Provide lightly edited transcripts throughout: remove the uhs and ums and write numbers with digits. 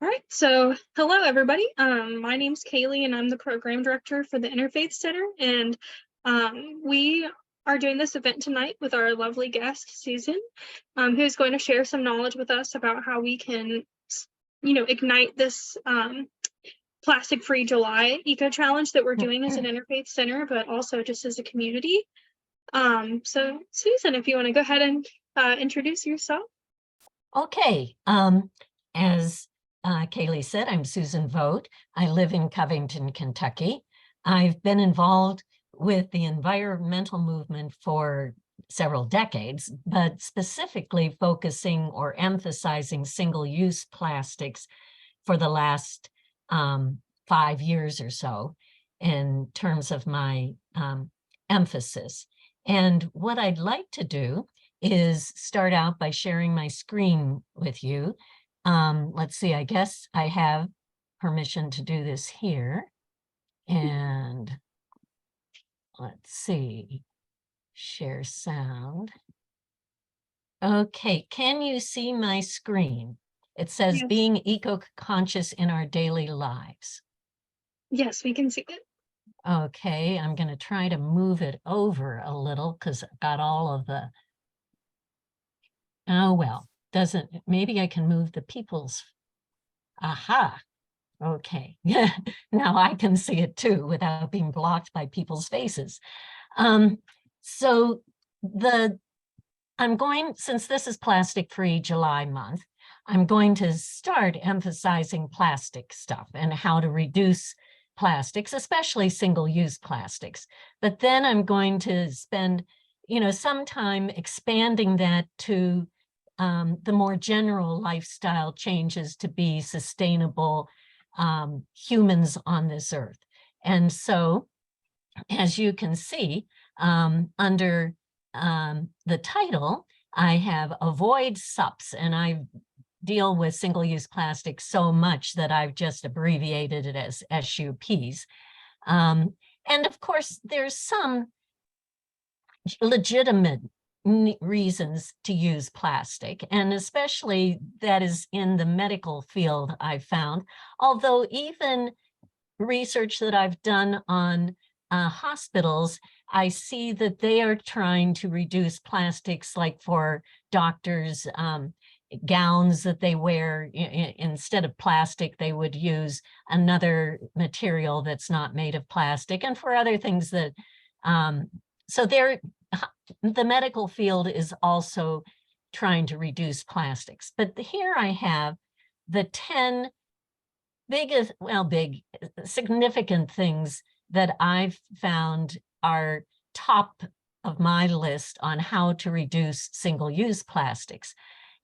All right, so hello everybody. My name's Kaylee and I'm the program director for the Interfaith Center. And we are doing this event tonight with our lovely guest, Susan, who's going to share some knowledge with us about how we can, ignite this plastic-free July eco challenge that we're doing as an Interfaith Center, but also just as a community. So Susan, if you want to go ahead and introduce yourself. Okay, as Kaylee said, I'm Susan Vowed. I live in Covington, Kentucky. I've been involved with the environmental movement for several decades, but specifically focusing or emphasizing single-use plastics for the last 5 years or so in terms of my emphasis. And what I'd like to do is start out by sharing my screen with you. Let's see, I guess I have permission to do this here. And let's see, share sound. Okay, can you see my screen? It says Yes. Being eco-conscious in our daily lives. Yes, we can see it. Okay, I'm going to try to move it over a little because I've got all of the oh, well, maybe I can move the people's, aha, okay. Now I can see it too without being blocked by people's faces. So since this is Plastic-Free July month, I'm going to start emphasizing plastic stuff and how to reduce plastics, especially single-use plastics. But then I'm going to spend, some time expanding that to the more general lifestyle changes to be sustainable humans on this earth. And so, as you can see, under the title, I have Avoid SUPs, and I deal with single-use plastic so much that I've just abbreviated it as SUPs. And of course, there's some legitimate reasons to use plastic, and especially that is in the medical field, I've found, although even research that I've done on hospitals, I see that they are trying to reduce plastics, like for doctors' gowns that they wear. Instead of plastic, they would use another material that's not made of plastic, and for other things that, so the medical field is also trying to reduce plastics. But here I have the 10 significant things that I've found are top of my list on how to reduce single-use plastics.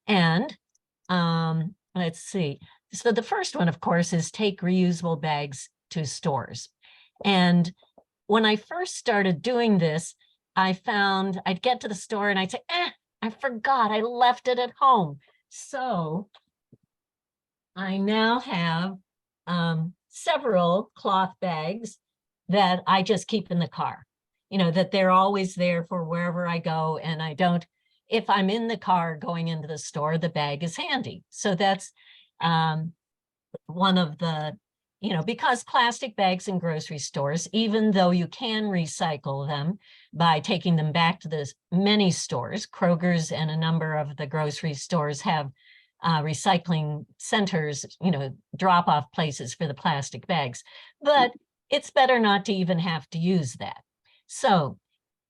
And let's see. So the first one, of course, is take reusable bags to stores. And when I first started doing this, I found I'd get to the store and I'd say, I forgot, I left it at home. So I now have several cloth bags that I just keep in the car, that they're always there for wherever I go. And if I'm in the car going into the store, the bag is handy. So that's one of the, because plastic bags in grocery stores, even though you can recycle them by taking them back to the many stores, Kroger's and a number of the grocery stores have recycling centers, drop-off places for the plastic bags, but it's better not to even have to use that. So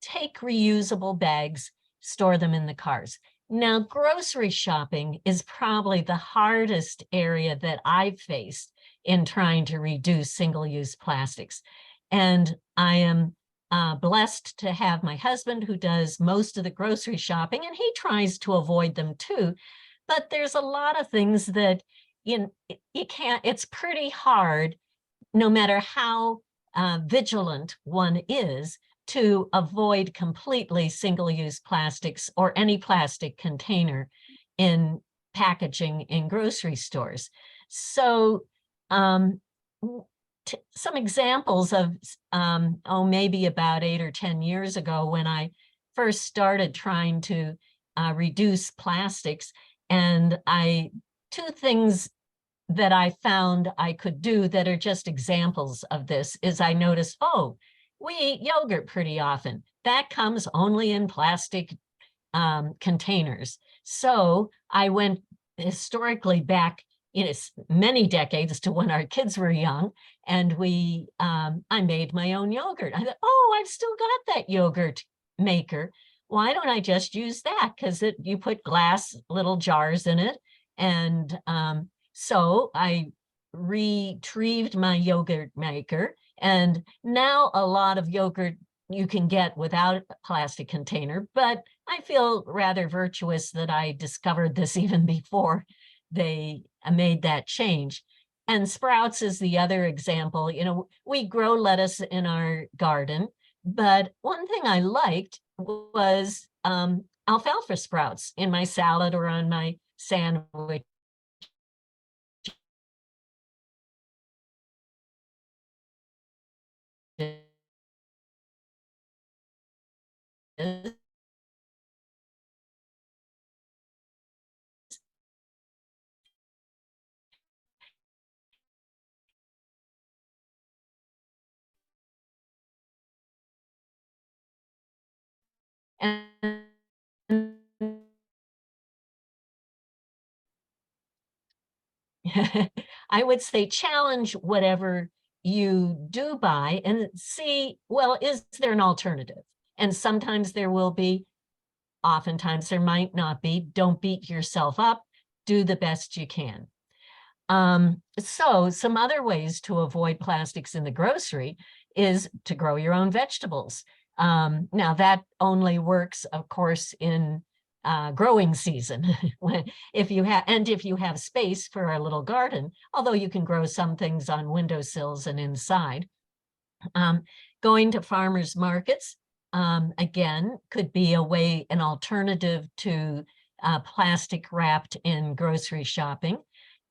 take reusable bags, store them in the cars. Now, grocery shopping is probably the hardest area that I've faced in trying to reduce single-use plastics. And I am blessed to have my husband who does most of the grocery shopping, and he tries to avoid them too. But there's a lot of things that you can't, it's pretty hard, no matter how vigilant one is, to avoid completely single-use plastics or any plastic container in packaging in grocery stores. So some examples of, maybe about 8 or 10 years ago when I first started trying to reduce plastics, and two things that I found I could do that are just examples of this is I noticed, oh, we eat yogurt pretty often. That comes only in plastic containers. So I went historically back many decades to when our kids were young, and I made my own yogurt. I thought, oh, I've still got that yogurt maker. Why don't I just use that? Because you put glass little jars in it. And so I retrieved my yogurt maker. And now a lot of yogurt you can get without a plastic container, but I feel rather virtuous that I discovered this even before they made that change. And sprouts is the other example. We grow lettuce in our garden, but one thing I liked was alfalfa sprouts in my salad or on my sandwich. And I would say challenge whatever you do buy and see, well, is there an alternative? And sometimes there will be, oftentimes there might not be. Don't beat yourself up. Do the best you can. So some other ways to avoid plastics in the grocery is to grow your own vegetables. Now that only works, of course, in growing season. if you have space for a little garden, although you can grow some things on windowsills and inside. Going to farmers markets, again, could be an alternative to plastic wrapped in grocery shopping,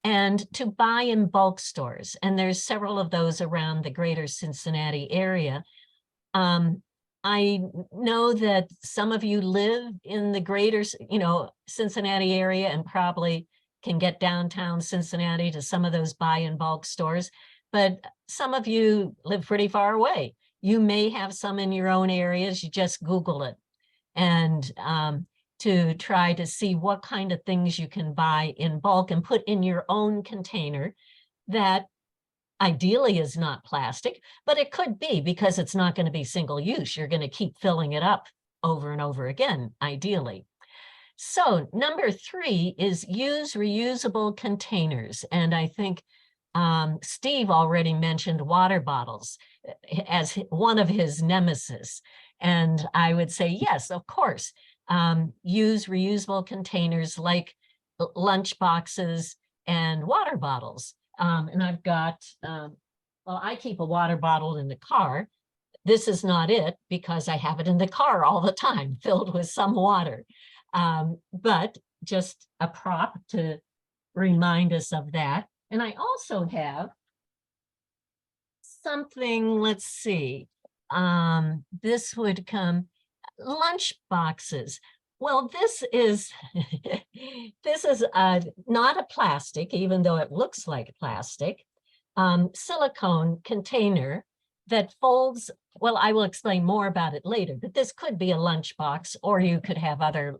and to buy in bulk stores. And there's several of those around the greater Cincinnati area. I know that some of you live in the greater, Cincinnati area and probably can get downtown Cincinnati to some of those buy in bulk stores, but some of you live pretty far away. You may have some in your own areas. You just Google it and to try to see what kind of things you can buy in bulk and put in your own container that ideally is not plastic, but it could be because it's not going to be single use. You're going to keep filling it up over and over again, ideally. So number 3 is use reusable containers. And I think Steve already mentioned water bottles as one of his nemesis. And I would say, yes, of course, use reusable containers like lunch boxes and water bottles. And I've got, well, I keep a water bottle in the car. This is not it because I have it in the car all the time, filled with some water. But just a prop to remind us of that. And I also have something, let's see, this would come, lunch boxes. Well, this is not a plastic, even though it looks like plastic, silicone container that folds. Well, I will explain more about it later, but this could be a lunch box, or you could have other,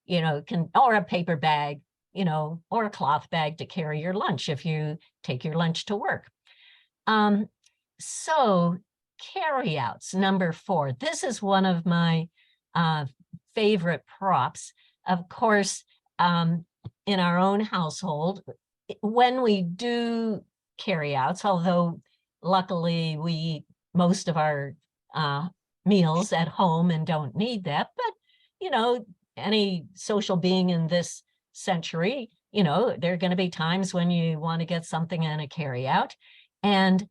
or a paper bag, or a cloth bag to carry your lunch if you take your lunch to work. So carryouts, number 4. This is one of my favorite props. Of course, in our own household, when we do carryouts, although luckily we eat most of our meals at home and don't need that, but any social being in this century, there are going to be times when you want to get something in a carryout. And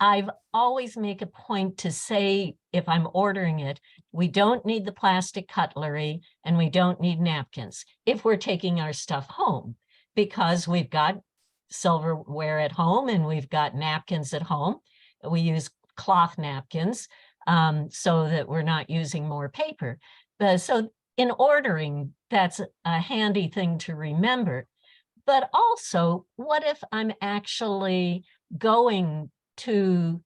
I've always make a point to say, if I'm ordering it, we don't need the plastic cutlery and we don't need napkins if we're taking our stuff home, because we've got silverware at home and we've got napkins at home. We use cloth napkins so that we're not using more paper. So in ordering, that's a handy thing to remember. But also, what if I'm actually going to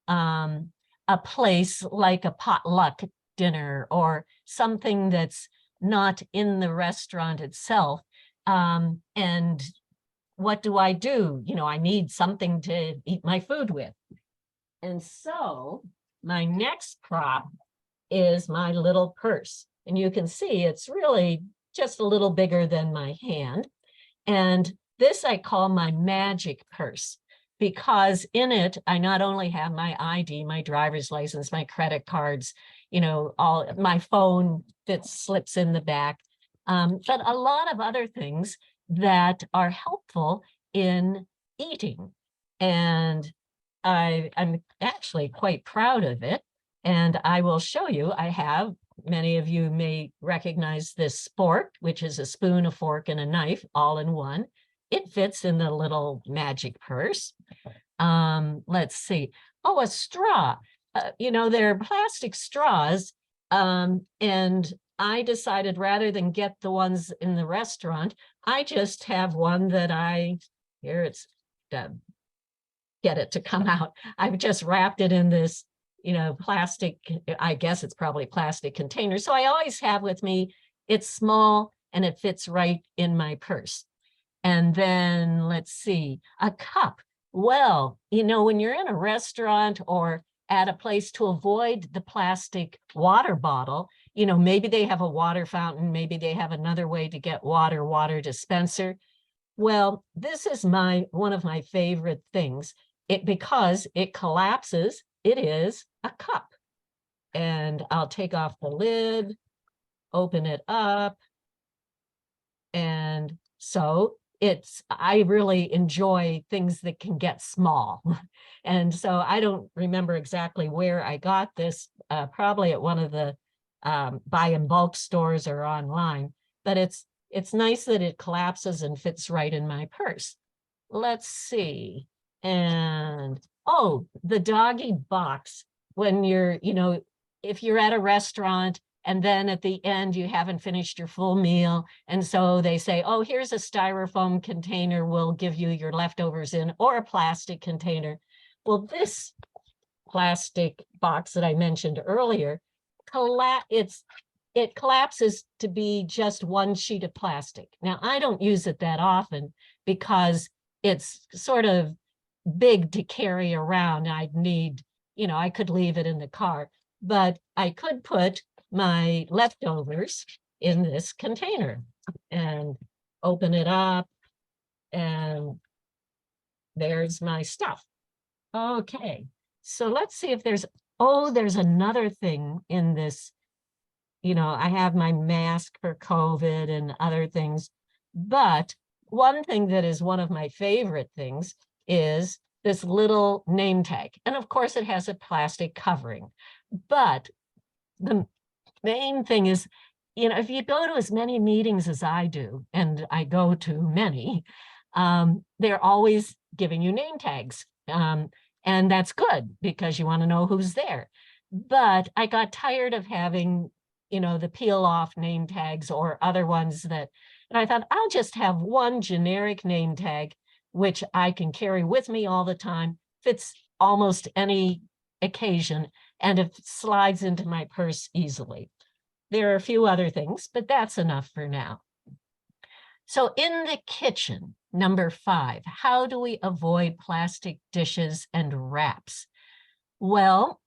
a place like a potluck dinner or something that's not in the restaurant itself? And what do? I need something to eat my food with. And so my next prop is my little purse. And you can see it's really just a little bigger than my hand. And this I call my magic purse, because in it, I not only have my ID, my driver's license, my credit cards, all my phone that slips in the back, but a lot of other things that are helpful in eating. And I'm actually quite proud of it. And I will show you, many of you may recognize this spork, which is a spoon, a fork, and a knife all in one. It fits in the little magic purse. Let's see. Oh, a straw. They're plastic straws. And I decided rather than get the ones in the restaurant, I just have one that here it's, get it to come out. I've just wrapped it in this plastic, I guess it's probably plastic container. So I always have with me, it's small and it fits right in my purse. And then let's see, a cup. Well, when you're in a restaurant or at a place, to avoid the plastic water bottle, maybe they have a water fountain, maybe they have another way to get water dispenser. Well, this is one of my favorite things. Because it collapses, it is a cup. And I'll take off the lid, open it up. And so I really enjoy things that can get small. And so I don't remember exactly where I got this, probably at one of the buy in bulk stores or online, but it's nice that it collapses and fits right in my purse. Let's see. And the doggy box, when if you're at a restaurant and then at the end you haven't finished your full meal, and so they say, oh, here's a styrofoam container, we'll give you your leftovers in, or a plastic container. Well, this plastic box that I mentioned earlier, it collapses to be just one sheet of plastic. Now, I don't use it that often because it's sort of big to carry around. I'd need, I could leave it in the car, but I could put my leftovers in this container and open it up, and there's my stuff. Okay, so let's see if there's another thing in this. I have my mask for COVID and other things, but one thing that is one of my favorite things is this little name tag. And of course it has a plastic covering, but the main thing is, if you go to as many meetings as I do, and I go to many, they're always giving you name tags. And that's good because you want to know who's there. But I got tired of having, the peel off name tags or other ones and I thought I'll just have one generic name tag, which I can carry with me all the time, fits almost any occasion, and it slides into my purse easily. There are a few other things, but that's enough for now. So in the kitchen, number 5, how do we avoid plastic dishes and wraps? Well,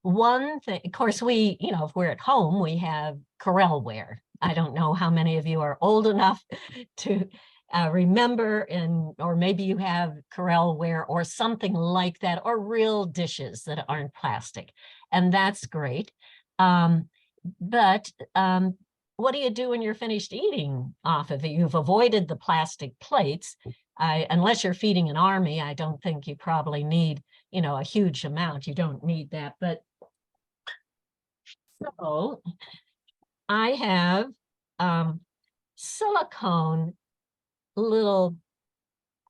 one thing, of course, if we're at home, we have Corelware. I don't know how many of you are old enough to remember, or maybe you have Corelware or something like that, or real dishes that aren't plastic, and that's great. But what do you do when you're finished eating off of it? You've avoided the plastic plates. Unless you're feeding an army, I don't think you probably need, a huge amount. You don't need that. But so I have silicone little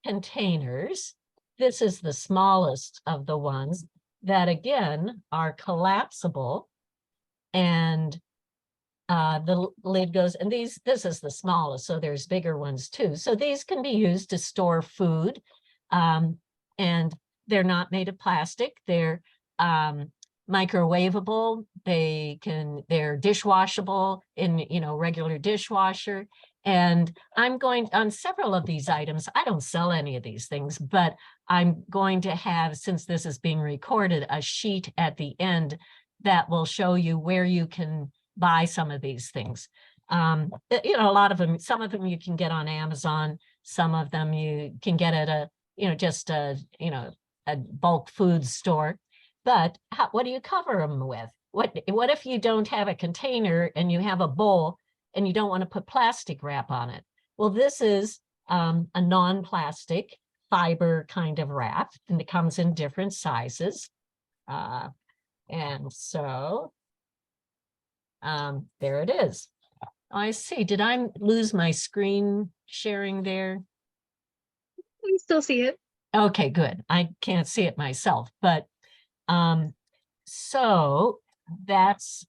containers. This is the smallest of the ones that, again, are collapsible, and the lid goes, and this is the smallest, so there's bigger ones too. So these can be used to store food, and they're not made of plastic. They're microwavable. They're dishwashable in, regular dishwasher. And I'm going on several of these items. I don't sell any of these things, but I'm going to have, since this is being recorded, a sheet at the end that will show you where you can buy some of these things. A lot of them, some of them you can get on Amazon. Some of them you can get at a bulk food store. But what do you cover them with? What if you don't have a container and you have a bowl and you don't want to put plastic wrap on it? Well, this is a non-plastic fiber kind of wrap, and it comes in different sizes. And so there it is. I see. Did I lose my screen sharing there? We still see it. Okay, good. I can't see it myself, but so that's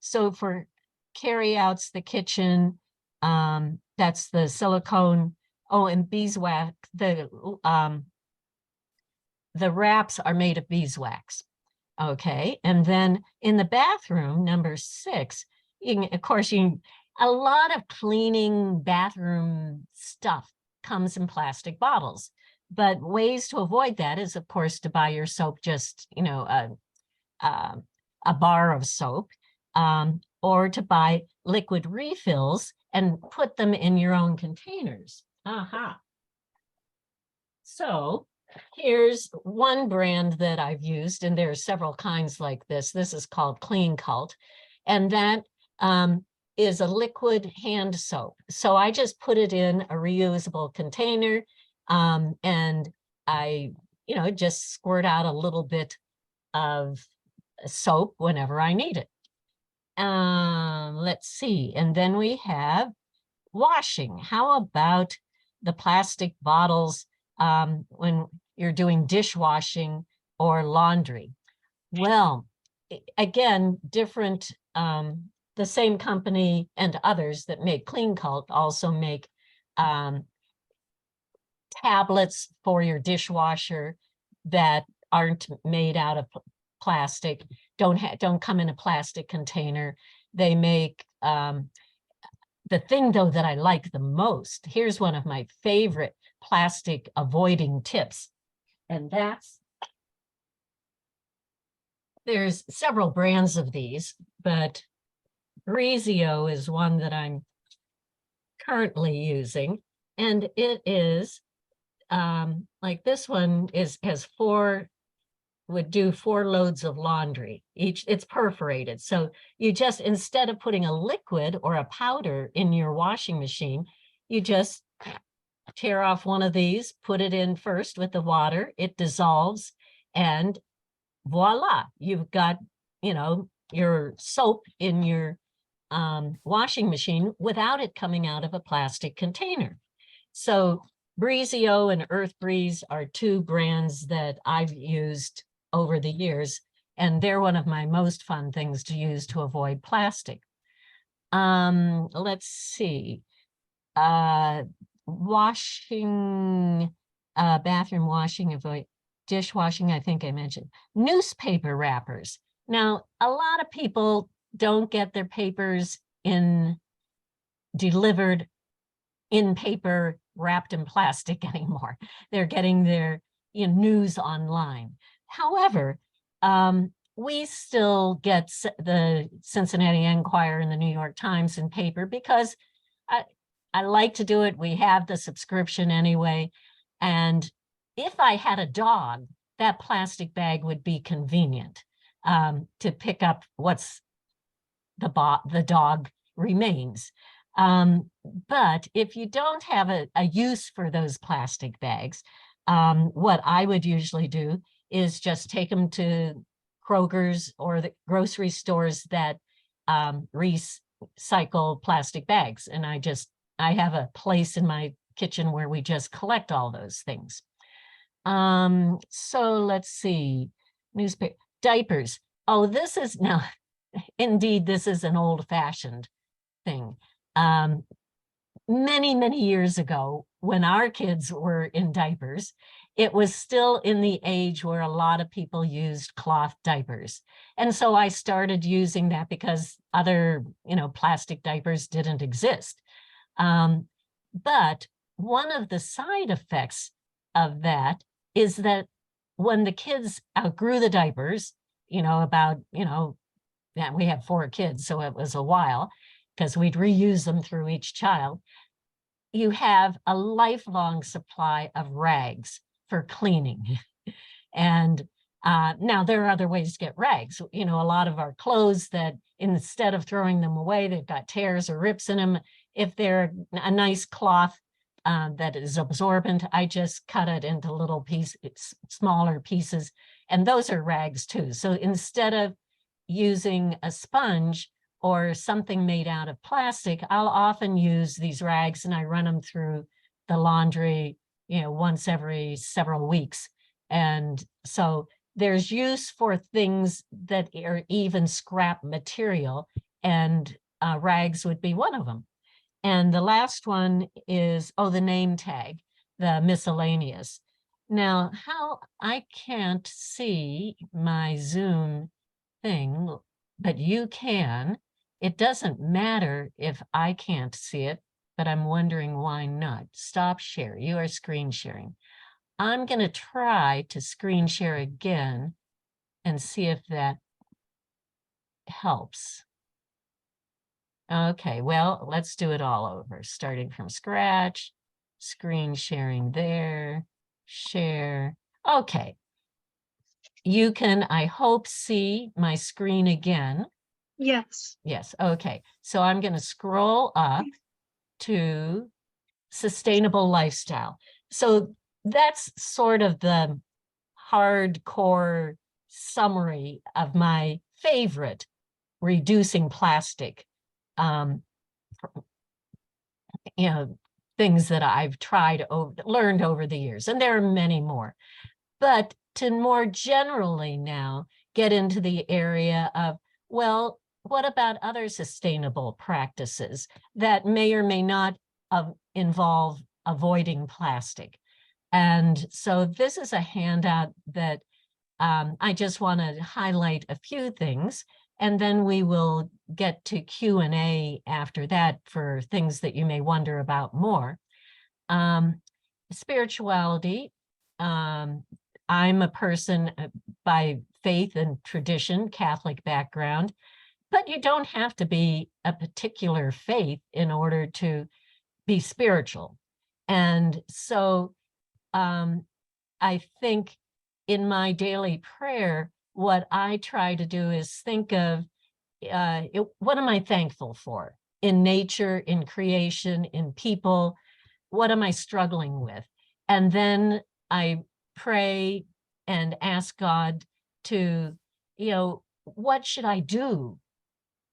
so for carryouts, the kitchen, that's the silicone. Oh, and beeswax. The wraps are made of beeswax. Okay, and then in the bathroom, number 6, a lot of cleaning bathroom stuff comes in plastic bottles. But ways to avoid that is, of course, to buy your soap, just, a bar of soap, or to buy liquid refills and put them in your own containers. So here's one brand that I've used, and there are several kinds like this. This is called Clean Cult, and that is a liquid hand soap. So I just put it in a reusable container, and I, just squirt out a little bit of soap whenever I need it. Let's see. And then we have washing. How about the plastic bottles when you're doing dishwashing or laundry? Well, again, different, the same company and others that make Clean Cult also make tablets for your dishwasher that aren't made out of plastic, don't come in a plastic container. They make the thing, though, that I like the most. Here's one of my favorite plastic avoiding tips, and there's several brands of these, but Brizio is one that I'm currently using, and it is like this one would do 4 loads of laundry. It's perforated. So you just, instead of putting a liquid or a powder in your washing machine, you just tear off one of these, put it in first with the water, it dissolves, and voila, you've got, your soap in your washing machine without it coming out of a plastic container. So Brizio and Earth Breeze are 2 brands that I've used over the years, and they're one of my most fun things to use to avoid plastic. Let's see. Washing, bathroom washing, avoid dishwashing, I think I mentioned. Newspaper wrappers. Now, a lot of people don't get their papers delivered in paper wrapped in plastic anymore. They're getting their news online. However, we still get the Cincinnati Enquirer and the New York Times in paper because I like to do it. We have the subscription anyway. And if I had a dog, that plastic bag would be convenient to pick up what's the dog remains. But if you don't have a use for those plastic bags, what I would usually do is just take them to Kroger's or the grocery stores that recycle plastic bags. And I have a place in my kitchen where we just collect all those things. So let's see, diapers. Oh, this is now, indeed, this is an old-fashioned thing. Many, many years ago, when our kids were in diapers, it was still in the age where a lot of people used cloth diapers. And so I started using that because other, plastic diapers didn't exist. But one of the side effects of that is that when the kids outgrew the diapers, yeah, we have 4 kids, so it was a while because we'd reuse them through each child. You have a lifelong supply of rags for cleaning. And now there are other ways to get rags. A lot of our clothes that instead of throwing them away, they've got tears or rips in them. If they're a nice cloth that is absorbent, I just cut it into little pieces, smaller pieces, and those are rags too. So instead of using a sponge or something made out of plastic, I'll often use these rags and I run them through the laundry, once every several weeks. And so there's use for things that are even scrap material, and rags would be one of them. And the last one is, the name tag, the miscellaneous. Now, how I can't see my Zoom thing, but you can. It doesn't matter if I can't see it, but I'm wondering why not. Stop share. You are screen sharing. I'm going to try to screen share again and see if that helps. Okay, well, let's do it all over, starting from scratch, screen sharing there, share. Okay. You can, I hope, see my screen again. Yes. Yes, okay. So I'm going to scroll up to sustainable lifestyle. So that's sort of the hardcore summary of my favorite reducing plastic, things that I've learned over the years. And there are many more. But to more generally now get into the area of, well, what about other sustainable practices that may or may not involve avoiding plastic? And so this is a handout that I just want to highlight a few things, and then we will get to Q&A after that for things that you may wonder about more. Spirituality. I'm a person by faith and tradition, Catholic background, but you don't have to be a particular faith in order to be spiritual. And so I think in my daily prayer, what I try to do is think of what am I thankful for in nature, in creation, in people? What am I struggling with? And then I pray and ask God to, what should I do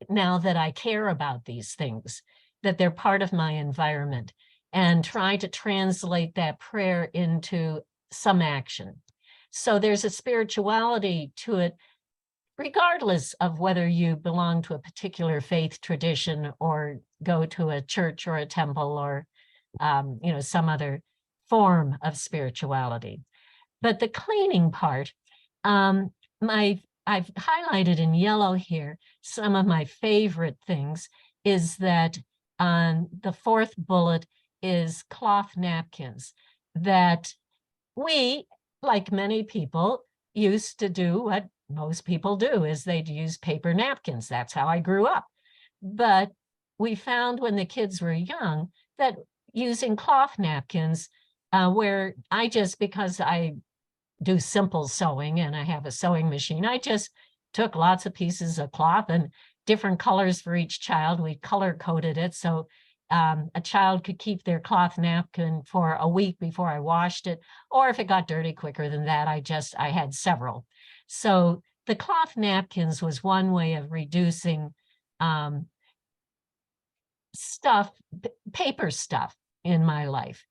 now that I care about these things, that they're part of my environment, and try to translate that prayer into some action. So there's a spirituality to it, regardless of whether you belong to a particular faith tradition or go to a church or a temple or, some other form of spirituality. But the cleaning part, I've highlighted in yellow here some of my favorite things is that the 4th bullet is cloth napkins, that we, like many people, used to do what most people do, is they'd use paper napkins. That's how I grew up. But we found when the kids were young that using cloth napkins, where because I do simple sewing and I have a sewing machine, I just took lots of pieces of cloth and different colors for each child. We color coded it so a child could keep their cloth napkin for a week before I washed it, or if it got dirty quicker than that, I had several. So the cloth napkins was one way of reducing paper stuff in my life.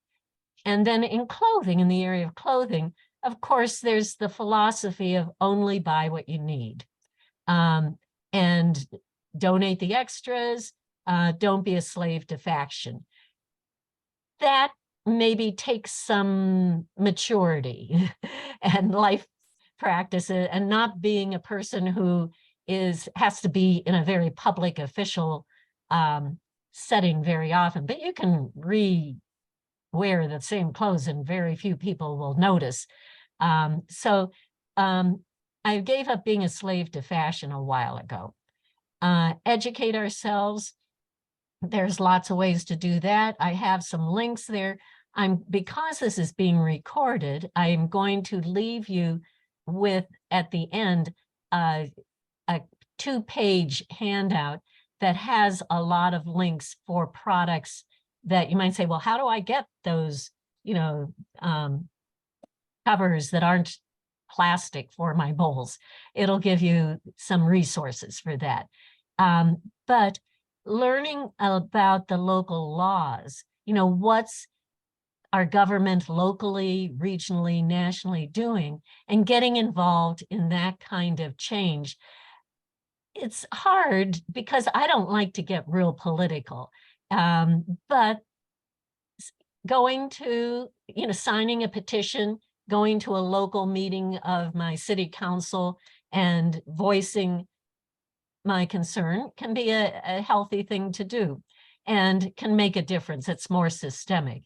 And then in clothing, in the area of clothing, of course, there's the philosophy of only buy what you need. And and donate the extras. Don't be a slave to faction. That maybe takes some maturity and life practice, and not being a person who has to be in a very public um, setting very often, but you can wear the same clothes and very few people will notice. So I gave up being a slave to fashion a while ago. Educate ourselves. There's lots of ways to do that. I have some links there. Because this is being recorded, I'm going to leave you with, at the end, a 2-page handout that has a lot of links for products that you might say, well, how do I get those, covers that aren't plastic for my bowls? It'll give you some resources for that. But learning about the local laws, what's our government locally, regionally, nationally doing, and getting involved in that kind of change. It's hard because I don't like to get real political, but going to, signing a petition, going to a local meeting of my city council and voicing my concern can be a healthy thing to do and can make a difference. It's more systemic.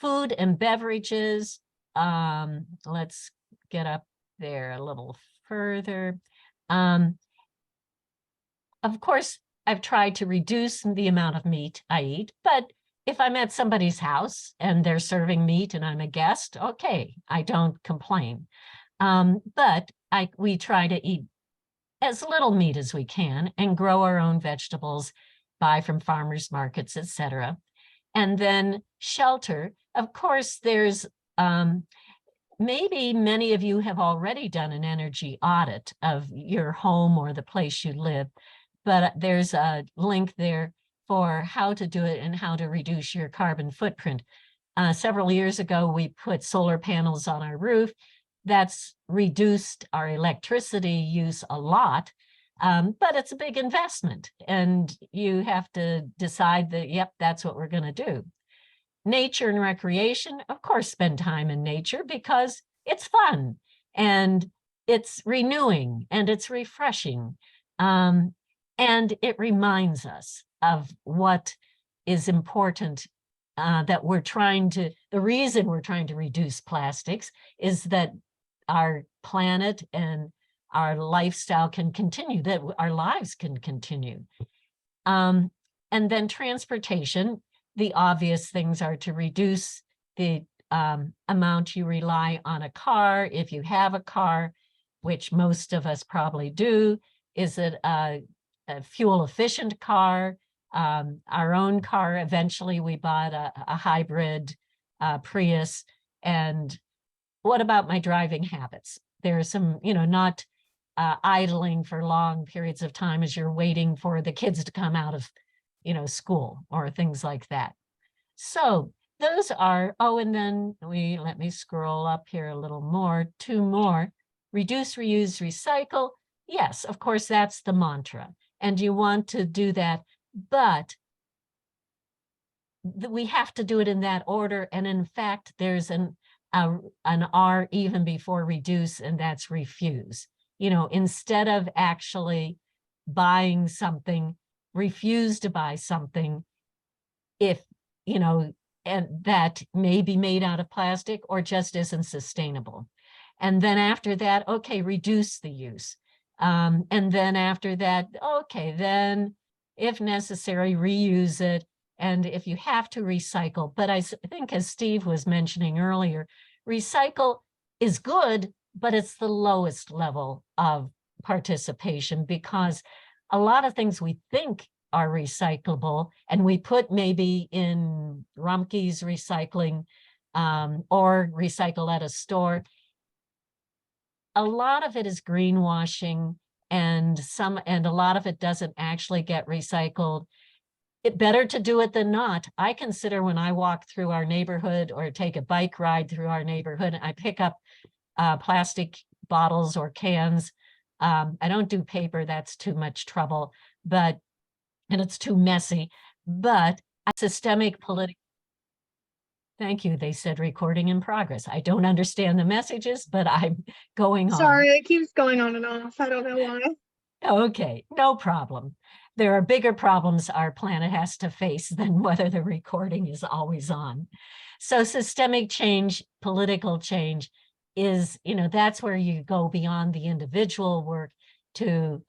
Food and beverages, let's get up there a little further. Of course, I've tried to reduce the amount of meat I eat, but if I'm at somebody's house and they're serving meat and I'm a guest, okay, I don't complain. But we try to eat as little meat as we can and grow our own vegetables, buy from farmers markets, etc. And then shelter. Of course, there's maybe many of you have already done an energy audit of your home or the place you live, but there's a link there for how to do it and how to reduce your carbon footprint. Several years ago, we put solar panels on our roof. That's reduced our electricity use a lot, but it's a big investment and you have to decide that, yep, that's what we're going to do. Nature and recreation, of course, spend time in nature because it's fun and it's renewing and it's refreshing. And it reminds us of what is important, that the reason we're trying to reduce plastics is that our planet and our lifestyle can continue, that our lives can continue. And then transportation, the obvious things are to reduce the amount you rely on a car. If you have a car, which most of us probably do, is it a fuel efficient car? Our own car, eventually we bought a hybrid Prius. And what about my driving habits? There's some, not idling for long periods of time as you're waiting for the kids to come out of, school or things like that. So those are, and then let me scroll up here a little more, 2 more. Reduce, reuse, recycle. Yes, of course, that's the mantra. And you want to do that, but we have to do it in that order. And in fact, there's an R even before reduce, and that's refuse. Instead of actually buying something, refuse to buy something if, and that may be made out of plastic or just isn't sustainable. And then after that, okay, reduce the use. And then after that, okay, then if necessary, reuse it. And if you have to recycle, but I think as Steve was mentioning earlier, recycle is good, but it's the lowest level of participation because a lot of things we think are recyclable and we put maybe in Rumpke's recycling or recycle at a store. A lot of it is greenwashing and a lot of it doesn't actually get recycled. It's better to do it than not. I consider when I walk through our neighborhood or take a bike ride through our neighborhood, I pick up plastic bottles or cans. I don't do paper, that's too much trouble, and it's too messy, but systemic political. Thank you. They said recording in progress. I don't understand the messages, but I'm going on. Sorry, it keeps going on and off. I don't know why. Okay, no problem. There are bigger problems our planet has to face than whether the recording is always on. So systemic change, political change is, that's where you go beyond the individual work to,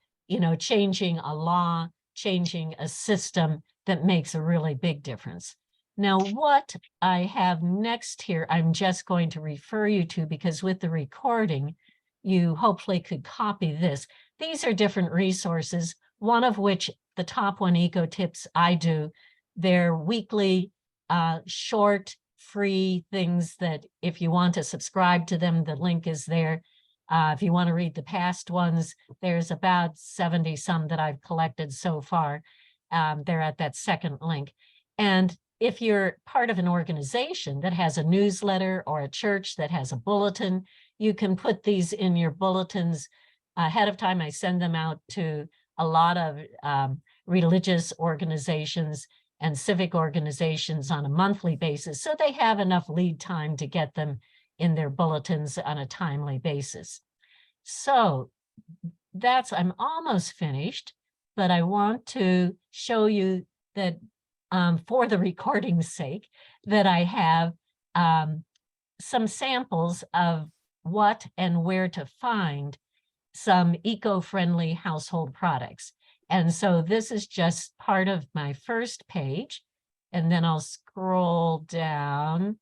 changing a law, changing a system that makes a really big difference. Now, what I have next here, I'm just going to refer you to, because with the recording, you hopefully could copy this. These are different resources, one of which, the top one, Eco Tips, I do. They're weekly, short, free things that if you want to subscribe to them, the link is there. If you want to read the past ones, there's about 70 some that I've collected so far. They're at that second link. And if you're part of an organization that has a newsletter or a church that has a bulletin, you can put these in your bulletins ahead of time. I send them out to a lot of religious organizations and civic organizations on a monthly basis, so they have enough lead time to get them in their bulletins on a timely basis. So I'm almost finished, but I want to show you that for the recording's sake, that I have some samples of what and where to find some eco-friendly household products. And so this is just part of my first page, and then I'll scroll down.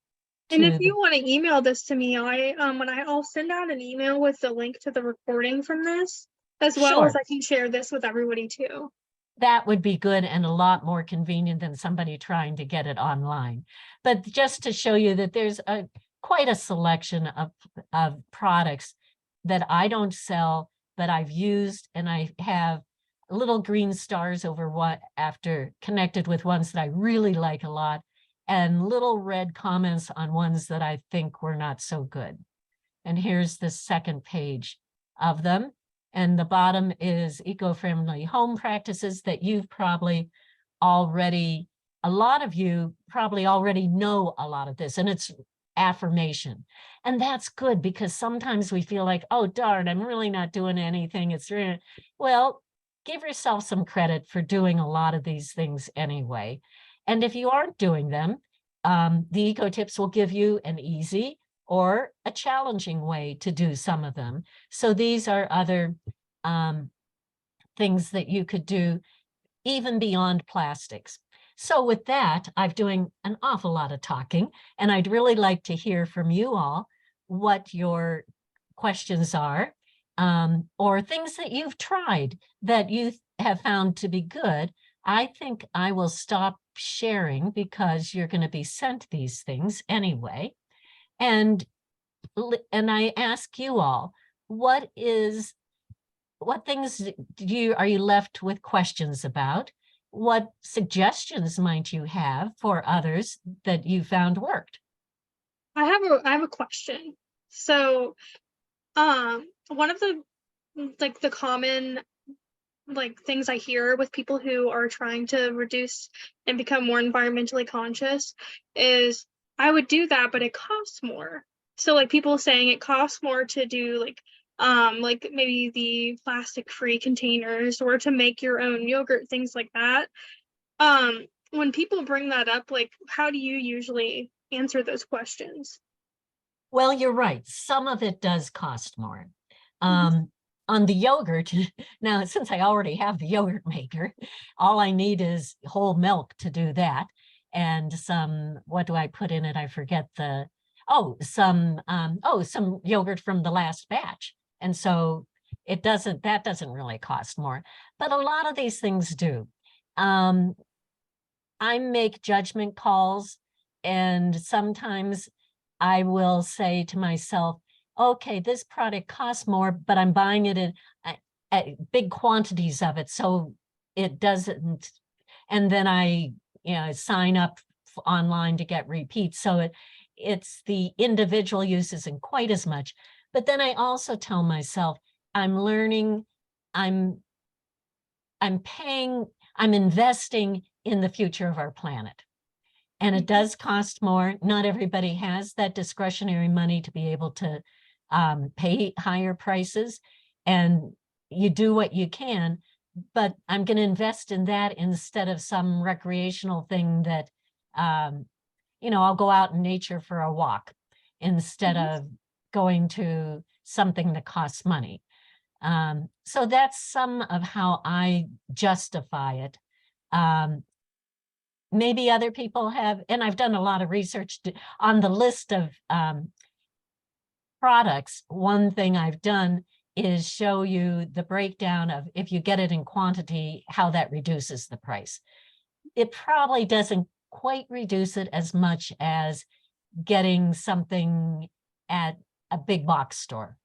And if you want to email this to me, I'll send out an email with the link to the recording from this, as well as I can share this with everybody too. That would be good and a lot more convenient than somebody trying to get it online. But just to show you that there's quite a selection of products that I don't sell, but I've used, and I have little green stars over after connected with ones that I really like a lot, and little red comments on ones that I think were not so good. And here's the second page of them. And the bottom is eco-friendly home practices that you've probably already, a lot of you probably already know a lot of this, and it's affirmation. And that's good, because sometimes we feel like, oh, darn, I'm really not doing anything. Well, give yourself some credit for doing a lot of these things anyway. And if you aren't doing them, the Eco Tips will give you an easy or a challenging way to do some of them. So these are other things that you could do even beyond plastics. So with that, I'm doing an awful lot of talking, and I'd really like to hear from you all what your questions are, or things that you've tried that you have found to be good. I think I will stop sharing because you're going to be sent these things anyway. And I ask you all, what things are you left with questions about? What suggestions might you have for others that you found worked? I have a question. So, one of the common things I hear with people who are trying to reduce and become more environmentally conscious is, I would do that, but it costs more. So people saying it costs more to do maybe the plastic-free containers, or to make your own yogurt, things like that. When people bring that up, how do you usually answer those questions? Well, you're right. Some of it does cost more. On the yogurt, now, since I already have the yogurt maker, all I need is whole milk to do that. And what do I put in it? I forget some yogurt from the last batch. And so that doesn't really cost more, but a lot of these things do. I make judgment calls, and sometimes I will say to myself, okay, this product costs more, but I'm buying it in big quantities of it, so it doesn't. And then I sign up online to get repeats. So it's the individual use isn't quite as much. But then I also tell myself, I'm learning, I'm investing in the future of our planet. And it does cost more. Not everybody has that discretionary money to be able to pay higher prices. And you do what you can, but I'm going to invest in that instead of some recreational thing that, I'll go out in nature for a walk instead of going to something that costs money. So that's some of how I justify it. Maybe other people have, and I've done a lot of research on the list of products. One thing I've done is show you the breakdown of, if you get it in quantity, how that reduces the price. It probably doesn't quite reduce it as much as getting something at a big box store.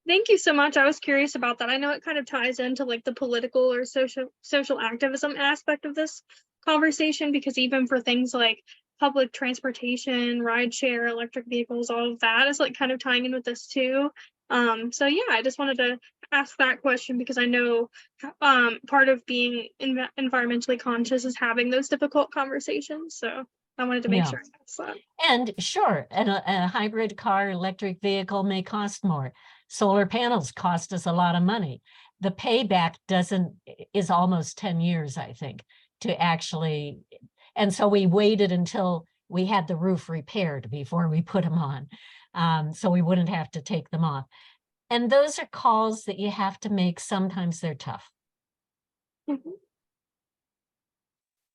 Thank you so much. I was curious about that. I know it kind of ties into like the political or social activism aspect of this conversation, because even for things like public transportation, rideshare, electric vehicles, all of that is like kind of tying in with this too. So yeah, I just wanted to ask that question because I know part of being environmentally conscious is having those difficult conversations. So I wanted to make sure I asked that. And sure, a hybrid car, electric vehicle may cost more. Solar panels cost us a lot of money. The payback is almost 10 years, I think, to actually, and so we waited until we had the roof repaired before we put them on, so we wouldn't have to take them off. And those are calls that you have to make. Sometimes they're tough.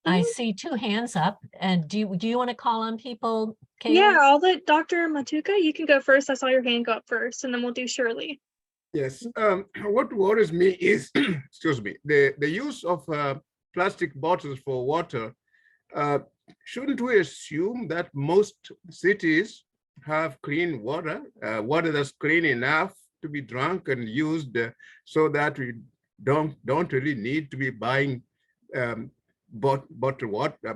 I see 2 hands up. And do you want to call on people, Kaylee? Yeah, I'll let Dr. Matuka, you can go first. I saw your hand go up first, and then we'll do Shirley. Yes. What worries me is, excuse me, the use of plastic bottles for water. Shouldn't we assume that most cities have clean water, water that's clean enough to be drunk and used, so that we don't really need to be buying bottled water? I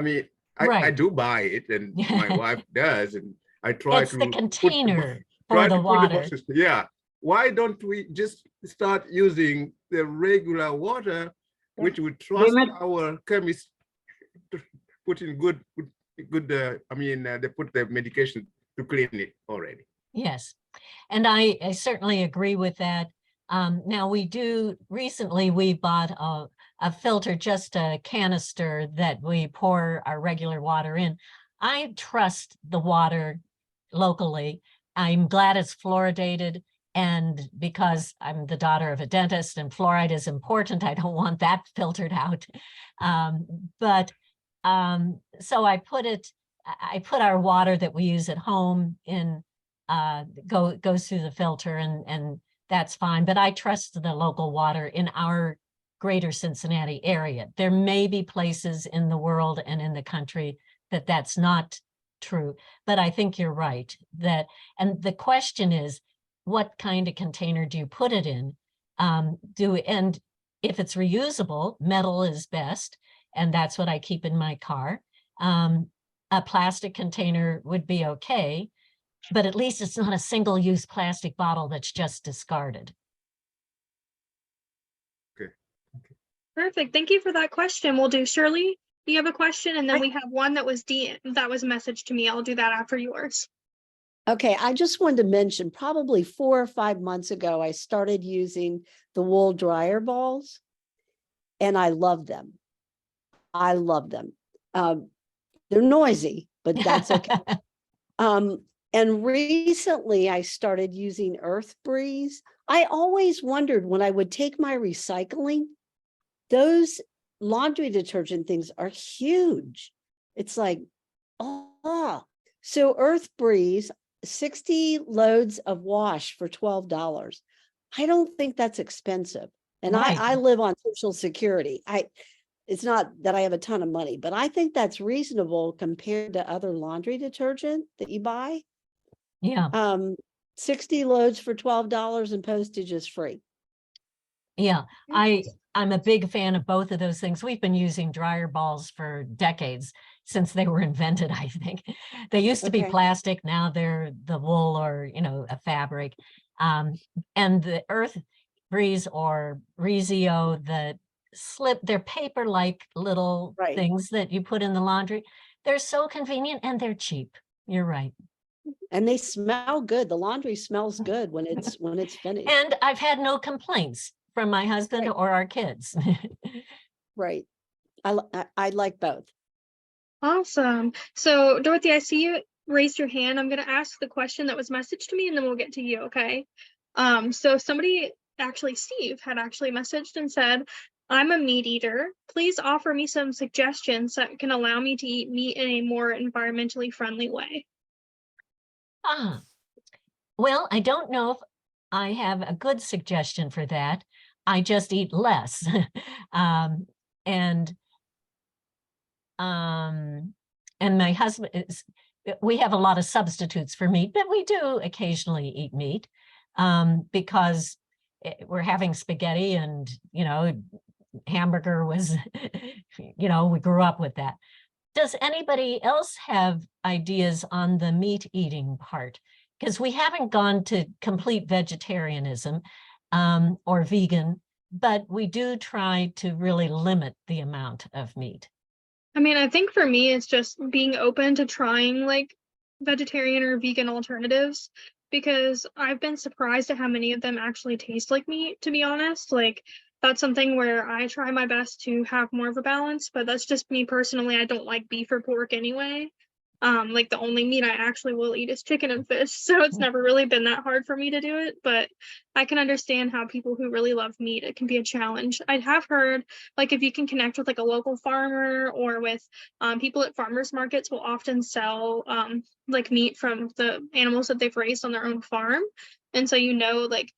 mean, I do buy it, and my wife does, and I try it's to the container for the water. Yeah. Why don't we just start using the regular water, which we trust our chemists to put in good, they put the medication to clean it already. Yes, and I certainly agree with that. Now recently we bought a filter, just a canister that we pour our regular water in. I trust the water locally. I'm glad it's fluoridated, and because I'm the daughter of a dentist and fluoride is important, I don't want that filtered out. So I put our water that we use at home in, goes through the filter, and that's fine. But I trust the local water in our greater Cincinnati area. There may be places in the world and in the country that that's not true, but I think you're right and the question is, what kind of container do you put it in? And if it's reusable, metal is best, and that's what I keep in my car. A plastic container would be okay, but at least it's not a single-use plastic bottle that's just discarded. Okay. Perfect. Thank you for that question. We'll do Shirley. You have a question, and then we have one that was messaged to me. I'll do that after yours. Okay, I just wanted to mention, probably 4 or 5 months ago, I started using the wool dryer balls, and I love them. I love them. They're noisy, but that's okay. And recently I started using Earth Breeze. I always wondered, when I would take my recycling, those laundry detergent things are huge. It's like, so Earth Breeze, 60 loads of wash for $12. I don't think that's expensive. And right. I live on Social Security. It's not that I have a ton of money, but I think that's reasonable compared to other laundry detergent that you buy. Yeah. 60 loads for $12 and postage is free. Yeah, I I'm a big fan of both of those things. We've been using dryer balls for decades, since they were invented, I think. They used to be Okay. plastic, now they're the wool or, a fabric. And the Earth Breeze or Breezio, they're paper-like little Right. things that you put in the laundry. They're so convenient and they're cheap. You're right. And they smell good. The laundry smells good when it's finished. And I've had no complaints from my husband Right. or our kids. Right. I like both. Awesome. So Dorothy, I see you raised your hand. I'm going to ask the question that was messaged to me and then we'll get to you. Okay. So somebody, actually Steve, had actually messaged and said, I'm a meat eater. Please offer me some suggestions that can allow me to eat meat in a more environmentally friendly way. Well, I don't know if I have a good suggestion for that. I just eat less. And my husband we have a lot of substitutes for meat, but we do occasionally eat meat because we're having spaghetti and, hamburger was, we grew up with that. Does anybody else have ideas on the meat eating part? Because we haven't gone to complete vegetarianism or vegan, but we do try to really limit the amount of meat. I mean, I think for me, it's just being open to trying like vegetarian or vegan alternatives, because I've been surprised at how many of them actually taste like meat, to be honest. Like, that's something where I try my best to have more of a balance, but that's just me personally. I don't like beef or pork anyway. Like the only meat I actually will eat is chicken and fish, so it's never really been that hard for me to do it, but I can understand how people who really love meat, it can be a challenge. I have heard, like, if you can connect with like a local farmer or with people at farmers markets will often sell like meat from the animals that they've raised on their own farm, and so like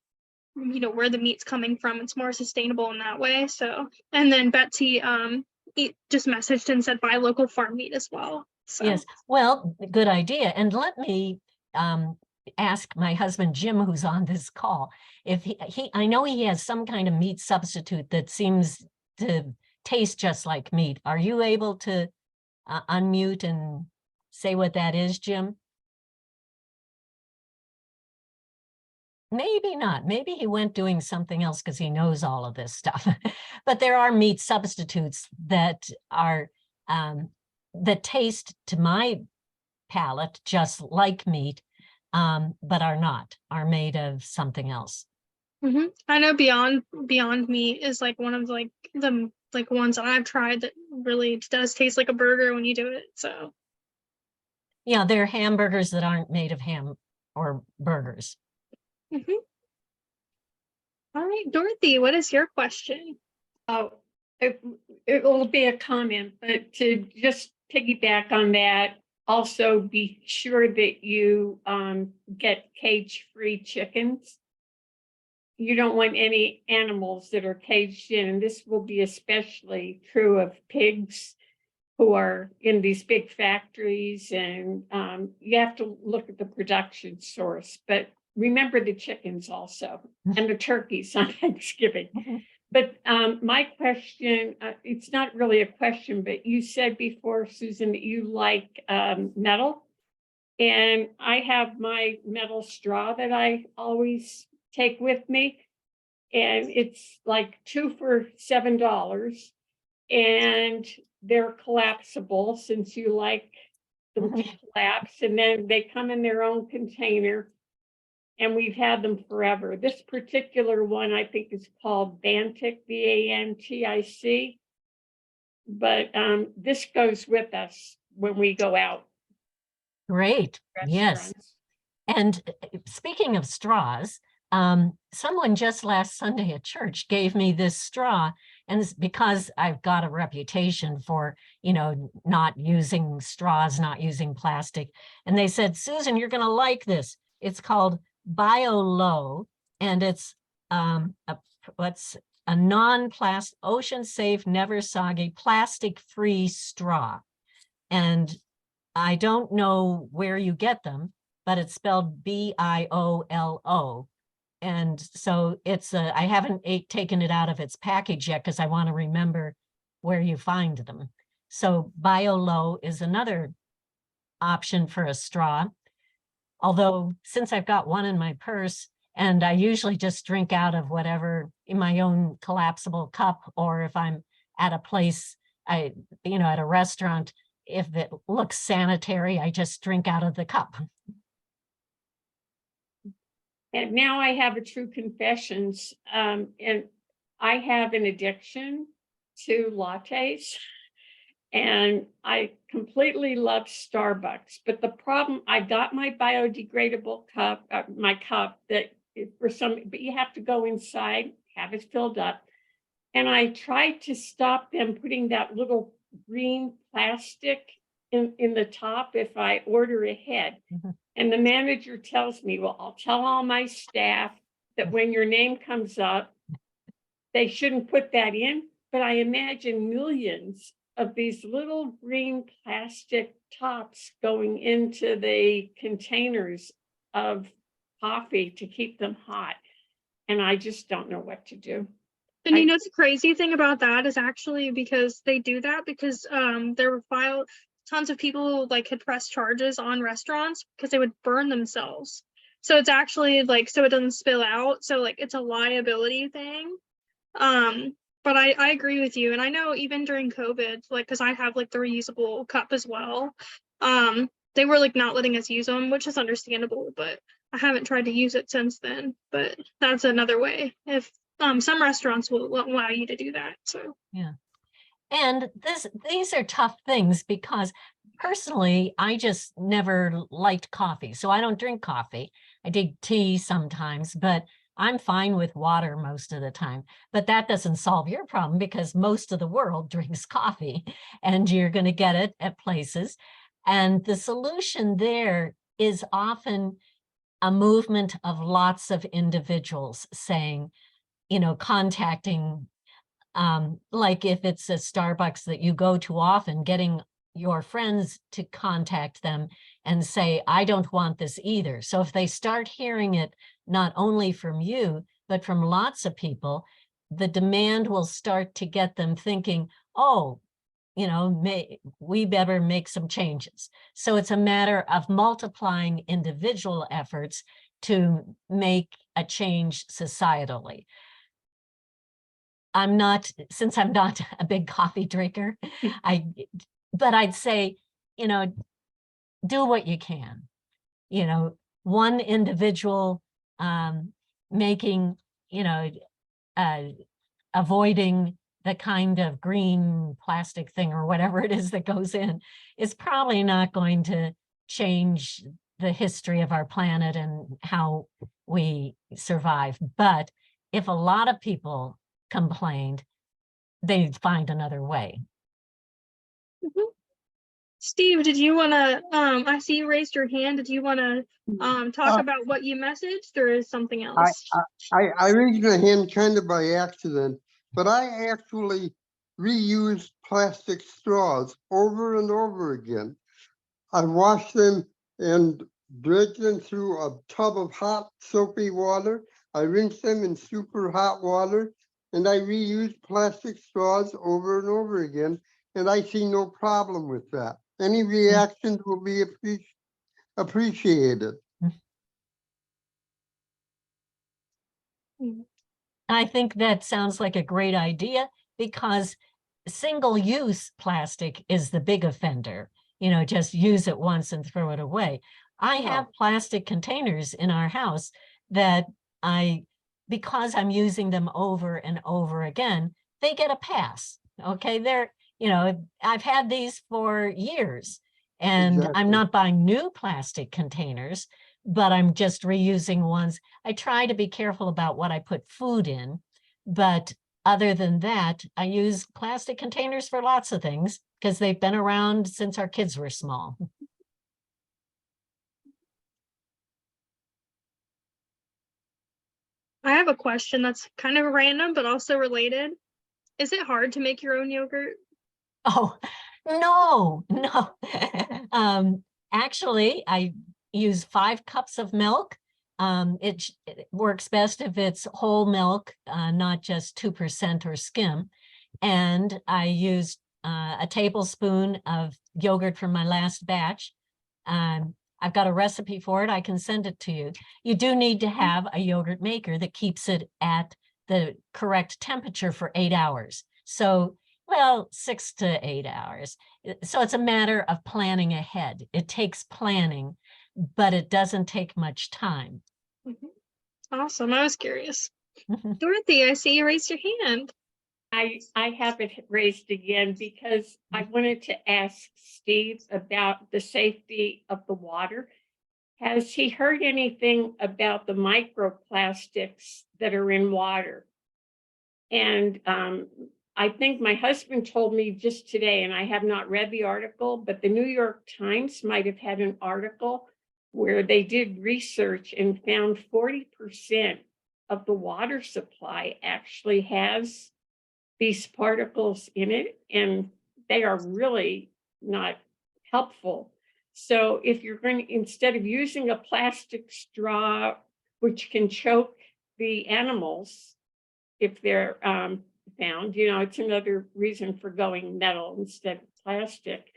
where the meat's coming from, it's more sustainable in that way. So, and then Betsy just messaged and said buy local farm meat as well. So. Yes, well, good idea. And let me ask my husband, Jim, who's on this call, if I know he has some kind of meat substitute that seems to taste just like meat. Are you able to unmute and say what that is, Jim? Maybe not. Maybe he went doing something else because he knows all of this stuff. But there are meat substitutes that are that taste to my palate just like meat, but are made of something else. I know Beyond Meat is like one of like the ones that I've tried that really does taste like a burger when you do it. So yeah, they're hamburgers that aren't made of ham or burgers. All right, Dorothy, what is your question? Oh, it will be a comment, but to just piggyback on that, also be sure that you get cage-free chickens. You don't want any animals that are caged in, and this will be especially true of pigs who are in these big factories, and you have to look at the production source, but remember the chickens also, and the turkeys on Thanksgiving. But my question, it's not really a question, but you said before, Susan, that you like metal. And I have my metal straw that I always take with me. And it's like 2 for $7. And they're collapsible since you like them to collapse. And then they come in their own container. And we've had them forever. This particular one, I think, is called Bantic, Bantic. But this goes with us when we go out. Great, yes. And speaking of straws, someone just last Sunday at church gave me this straw, and it's because I've got a reputation for, not using straws, not using plastic. And they said, Susan, you're going to like this. It's called BioLow, and it's a non-plastic, ocean safe, never soggy, plastic-free straw. And I don't know where you get them, but it's spelled BIOLO. And so it's I haven't taken it out of its package yet because I want to remember where you find them. So BioLow is another option for a straw. Although since I've got one in my purse and I usually just drink out of whatever in my own collapsible cup, or if I'm at a place, at a restaurant, if it looks sanitary, I just drink out of the cup. And now I have a true confessions, and I have an addiction to lattes. And I completely love Starbucks, but the problem, I got my biodegradable cup, my cup that but you have to go inside, have it filled up. And I tried to stop them putting that little green plastic in the top if I order ahead. Mhm. And the manager tells me, well, I'll tell all my staff that when your name comes up, they shouldn't put that in. But I imagine millions of these little green plastic tops going into the containers of coffee to keep them hot. And I just don't know what to do. And I- the crazy thing about that is actually because they do that because there were tons of people like had pressed charges on restaurants because they would burn themselves. So it's actually like so it doesn't spill out. So like it's a liability thing. But I agree with you. And I know even during COVID, like because I have like the reusable cup as well. They were like not letting us use them, which is understandable, but I haven't tried to use it since then. But that's another way. If some restaurants will allow you to do that. So Yeah. And these are tough things because personally, I just never liked coffee. So I don't drink coffee. I dig tea sometimes, but I'm fine with water most of the time. But that doesn't solve your problem because most of the world drinks coffee and you're going to get it at places. And the solution there is often a movement of lots of individuals saying, contacting, like if it's a Starbucks that you go to often, getting your friends to contact them and say, I don't want this either. So if they start hearing it, not only from you, but from lots of people, the demand will start to get them thinking, oh, we better make some changes. So it's a matter of multiplying individual efforts to make a change societally. Since I'm not a big coffee drinker, but I'd say, do what you can. One individual making, avoiding the kind of green plastic thing or whatever it is that goes in is probably not going to change the history of our planet and how we survive. But if a lot of people complained, they'd find another way. Steve, did you want to, I see you raised your hand. Did you want to talk about what you messaged or is something else? I raised my hand kind of by accident, but I actually reuse plastic straws over and over again. I wash them and dredge them through a tub of hot soapy water. I rinse them in super hot water and I reuse plastic straws over and over again. And I see no problem with that. Any reactions will be appreciated. I think that sounds like a great idea because single-use plastic is the big offender. Just use it once and throw it away. I have plastic containers in our house that because I'm using them over and over again, they get a pass. Okay, I've had these for years and Exactly. I'm not buying new plastic containers, but I'm just reusing ones. I try to be careful about what I put food in, but other than that, I use plastic containers for lots of things because they've been around since our kids were small. I have a question that's kind of random, but also related. Is it hard to make your own yogurt? Oh, no. Actually, I use 5 cups of milk It works best if it's whole milk, not just 2% or skim. And I used a tablespoon of yogurt from my last batch. I've got a recipe for it. I can send it to you. You do need to have a yogurt maker that keeps it at the correct temperature for 8 hours. So, well, 6 to 8 hours. So it's a matter of planning ahead. It takes planning, but it doesn't take much time. Awesome. I was curious. Dorothy, I see you raised your hand. I have it raised again because I wanted to ask Steve about the safety of the water. Has he heard anything about the microplastics that are in water? And I think my husband told me just today, and I have not read the article, but the New York Times might have had an article where they did research and found 40% of the water supply actually has these particles in it, and they are really not helpful. So if you're going to, instead of using a plastic straw, which can choke the animals if they're found, you know, it's another reason for going metal instead of plastic.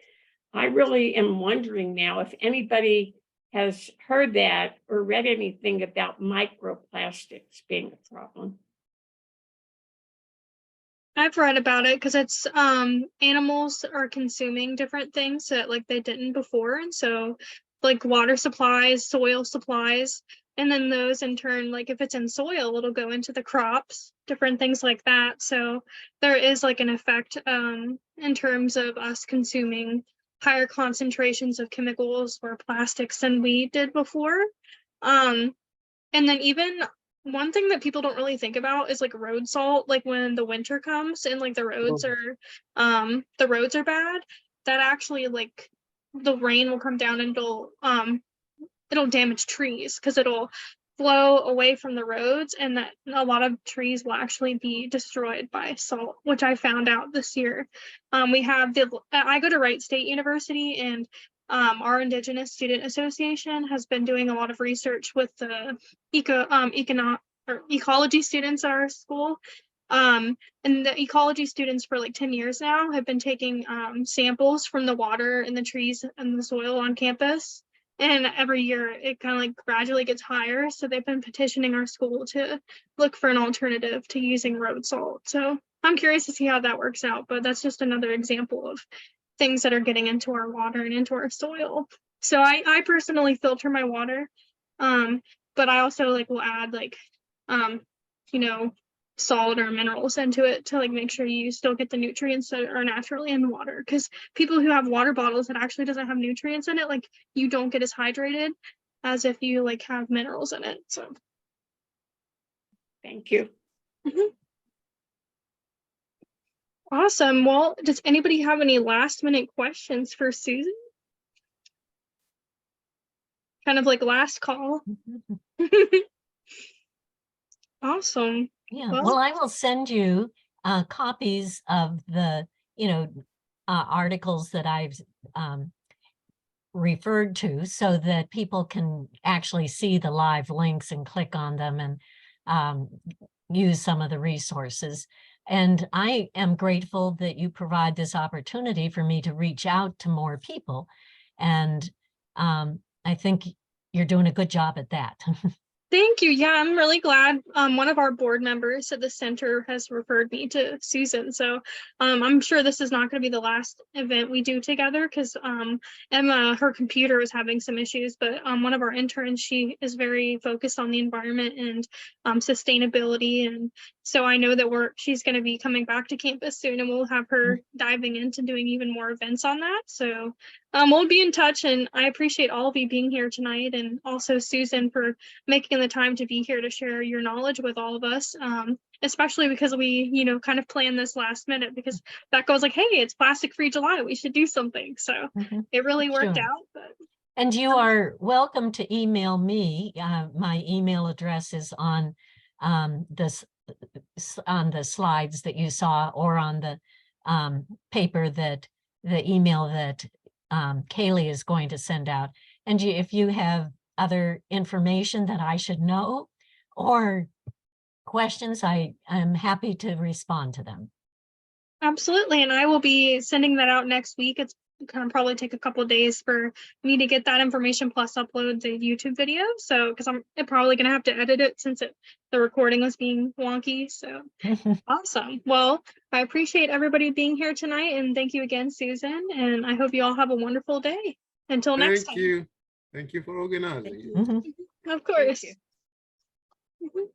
I really am wondering now if anybody has heard that or read anything about microplastics being a problem. I've read about it because it's animals are consuming different things that like they didn't before, and so like water supplies, soil supplies, and then those in turn, like if it's in soil, it'll go into the crops, different things like that. So there is like an effect in terms of us consuming higher concentrations of chemicals or plastics than we did before. And then even one thing that people don't really think about is like road salt, like when the winter comes and like the roads are bad, that actually like the rain will come down and it'll damage trees because it'll flow away from the roads, and that a lot of trees will actually be destroyed by salt, which I found out this year. We have I go to Wright State University, and our Indigenous Student Association has been doing a lot of research with the ecology students at our school. And the ecology students for like 10 years now have been taking samples from the water and the trees and the soil on campus. And every year it kind of like gradually gets higher. So they've been petitioning our school to look for an alternative to using road salt. So I'm curious to see how that works out, but that's just another example of things that are getting into our water and into our soil. So I personally filter my water, but I also like will add like, you know, salt or minerals into it to like make sure you still get the nutrients that are naturally in water, because people who have water bottles that actually doesn't have nutrients in it, like you don't get as hydrated as if you like have minerals in it. So thank you. Awesome. Well, does anybody have any last minute questions for Susan? Kind of like last call. Awesome. Yeah, well, I will send you copies of the, articles that I've referred to so that people can actually see the live links and click on them and use some of the resources. And I am grateful that you provide this opportunity for me to reach out to more people. And I think you're doing a good job at that. Thank you. Yeah, I'm really glad. One of our board members at the center has referred me to Susan. So I'm sure this is not going to be the last event we do together, because Emma, her computer is having some issues, but one of our interns, she is very focused on the environment and sustainability. And so I know that she's going to be coming back to campus soon, and we'll have her diving into doing even more events on that. So we'll be in touch, and I appreciate all of you being here tonight, and also Susan for making the time to be here to share your knowledge with all of us, especially because we, kind of planned this last minute, because Becca was like, hey, it's Plastic Free July, we should do something. So it really worked out. But and you are welcome to email me. My email address is on the slides that you saw, or on the paper, that the email that Kaylee is going to send out. And if you have other information that I should know or questions, I am happy to respond to them. Absolutely, and I will be sending that out next week. It's gonna probably take a couple of days for me to get that information plus upload the YouTube video. So, because I'm probably gonna have to edit it since the recording was being wonky. So awesome. Well, I appreciate everybody being here tonight, and thank you again, Susan. And I hope you all have a wonderful day. Until next Thank time. you. Thank you for organizing. Mhm. Of course. you. Mhm.